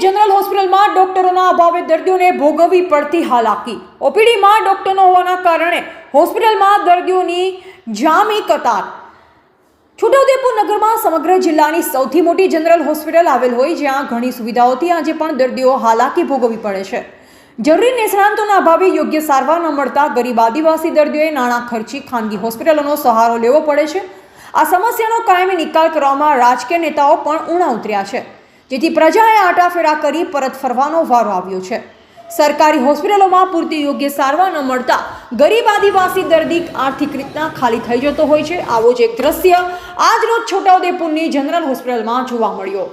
General હોસ્પિટલમાં ડોક્ટરોના અભાવે દર્દીઓને ભોગવવી પડતી હાલાકી। ઓપીડીમાં ડોક્ટર ન હોવાના કારણે હોસ્પિટલમાં દર્દીઓની જામી કતાર। છોટાઉદેપુર નગરમાં સમગ્ર જિલ્લાની સૌથી મોટી જનરલ હોસ્પિટલ આવેલ હોય જ્યાં ઘણી સુવિધાઓથી આજે પણ દર્દીઓ હાલાકી ભોગવવી પડે છે। જરૂરી નિષ્ણાંતોના અભાવે યોગ્ય સારવાર ન મળતા ગરીબ આદિવાસી દર્દીઓએ નાણાં ખર્ચી ખાનગી હોસ્પિટલોનો સહારો લેવો પડે છે। આ સમસ્યાનો કાયમી નિકાલ કરવામાં રાજકીય નેતાઓ પણ ઊણા ઉતર્યા છે, જેથી પ્રજાએ આટાફેરા કરી પરત ફરવાનો વારો આવ્યો છે। સરકારી હોસ્પિટલોમાં પૂરતી યોગ્ય સારવાર ન મળતા ગરીબ આદિવાસી દર્દી આર્થિક રીતના ખાલી થઈ જતો હોય છે। આવો જ એક દ્રશ્ય આજરોજ છોટાઉદેપુરની જનરલ હોસ્પિટલમાં જોવા મળ્યો,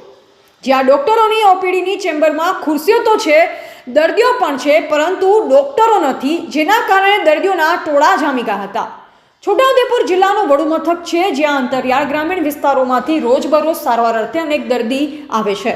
જ્યાં ડોક્ટરોની ઓપીડીની ચેમ્બરમાં ખુરશીઓ તો છે, દર્દીઓ પણ છે, પરંતુ ડોક્ટરો નથી, જેના કારણે દર્દીઓના ટોળા જામી ગયા હતા। છોટાઉદેપુર જિલ્લાનું વડું મથક છે, જ્યાં અંતરિયાળ ગ્રામીણ વિસ્તારોમાંથી રોજબરોજ સારવાર અર્થે અનેક દર્દી આવે છે,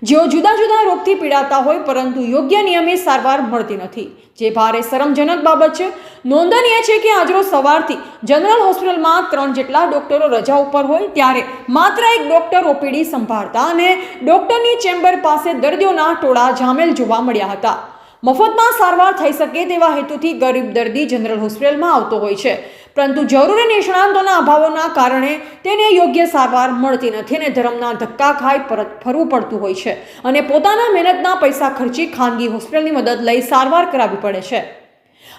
જેઓ જુદા જુદા રોગથી પીડાતા હોય, પરંતુ યોગ્ય નિયમિત સારવાર મળતી નથી, જે ભારે શરમજનક બાબત છે। નોંધનીય છે કે આજરોજ સવારથી જનરલ હોસ્પિટલમાં 3 જેટલા ડોક્ટરો રજા ઉપર હોય, ત્યારે માત્ર એક ડોક્ટર ઓપીડી સંભાળતા અને ડોક્ટરની ચેમ્બર પાસે દર્દીઓના ટોળા જામેલ જોવા મળ્યા હતા। મફતમાં સારવાર થઈ શકે તેવા હેતુથી ગરીબ દર્દી જનરલ હોસ્પિટલમાં આવતો હોય છે, પરંતુ જરૂરી નિષ્ણાંતોના અભાવના કારણે તેને યોગ્ય સારવાર મળતી નથી અને ધર્મના ધક્કા ખાઈ પરત ફરવું પડતું હોય છે અને પોતાના મહેનતના પૈસા ખર્ચી ખાનગી હોસ્પિટલની મદદ લઈ સારવાર કરાવવી પડે છે।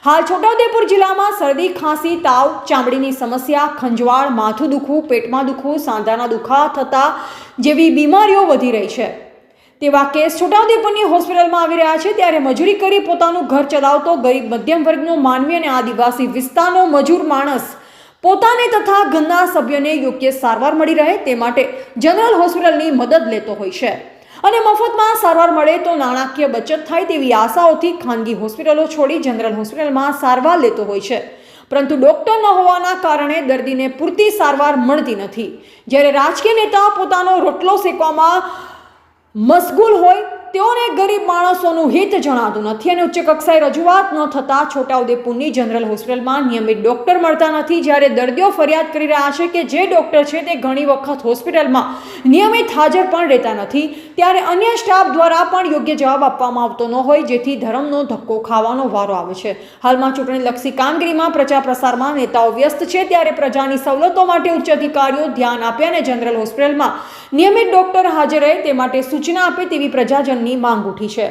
હાલ છોટાઉદેપુર જિલ્લામાં શરદી, ખાંસી, તાવ, ચામડીની સમસ્યા, ખંજવાળ, માથું દુખવું, પેટમાં દુખવું, સાંધાના દુખાવા થતા જેવી બીમારીઓ વધી રહી છે। તેવા કેસ છોટાઉદેપુરની હોસ્પિટલમાં આવી રહ્યા છે, ત્યારે મજૂરી કરી પોતાનું ઘર ચલાવતો ગરીબ મધ્યમ વર્ગનો માનવી અને આદિવાસી વિસ્તારનો મજૂર માણસ પોતાને તથા ઘરના સભ્યોને યોગ્ય સારવાર મળી રહે તે માટે જનરલ હોસ્પિટલની મદદ લેતો હોય છે અને મફતમાં સારવાર મળે તો નાણાકીય બચત થાય તેવી આશાઓથી ખાનગી હોસ્પિટલો છોડી જનરલ હોસ્પિટલમાં સારવાર લેતો હોય છે, પરંતુ ડોક્ટર ન હોવાના કારણે દર્દીને પૂરતી સારવાર મળતી નથી। જ્યારે રાજકીય નેતાઓ પોતાનો રોટલો શેકવામાં મશગુલ હોય, તેઓને ગરીબ માણસોનું હિત જણાતું નથી અને ઉચ્ચ કક્ષાએ રજૂઆત ન થતાં છોટાઉદેપુરની જનરલ હોસ્પિટલમાં નિયમિત ડોક્ટર મળતા નથી। જ્યારે દર્દીઓ ફરિયાદ કરી રહ્યા છે કે જે ડોક્ટર છે તે ઘણી વખત હોસ્પિટલમાં નિયમિત હાજર પણ રહેતા નથી, ત્યારે અન્ય સ્ટાફ દ્વારા પણ યોગ્ય જવાબ આપવામાં આવતો ન હોય, જેથી ધર્મનો ધક્કો ખાવાનો વારો આવે છે। હાલમાં ચૂંટણીલક્ષી કામગીરીમાં પ્રચાર પ્રસારમાં નેતાઓ વ્યસ્ત છે, ત્યારે પ્રજાની સવલતો માટે ઉચ્ચ અધિકારીઓ ધ્યાન આપે અને જનરલ હોસ્પિટલમાં નિયમિત ડોક્ટર હાજર રહે તે માટે સૂચના આપે તેવી પ્રજાજનની માંગ ઉઠી છે।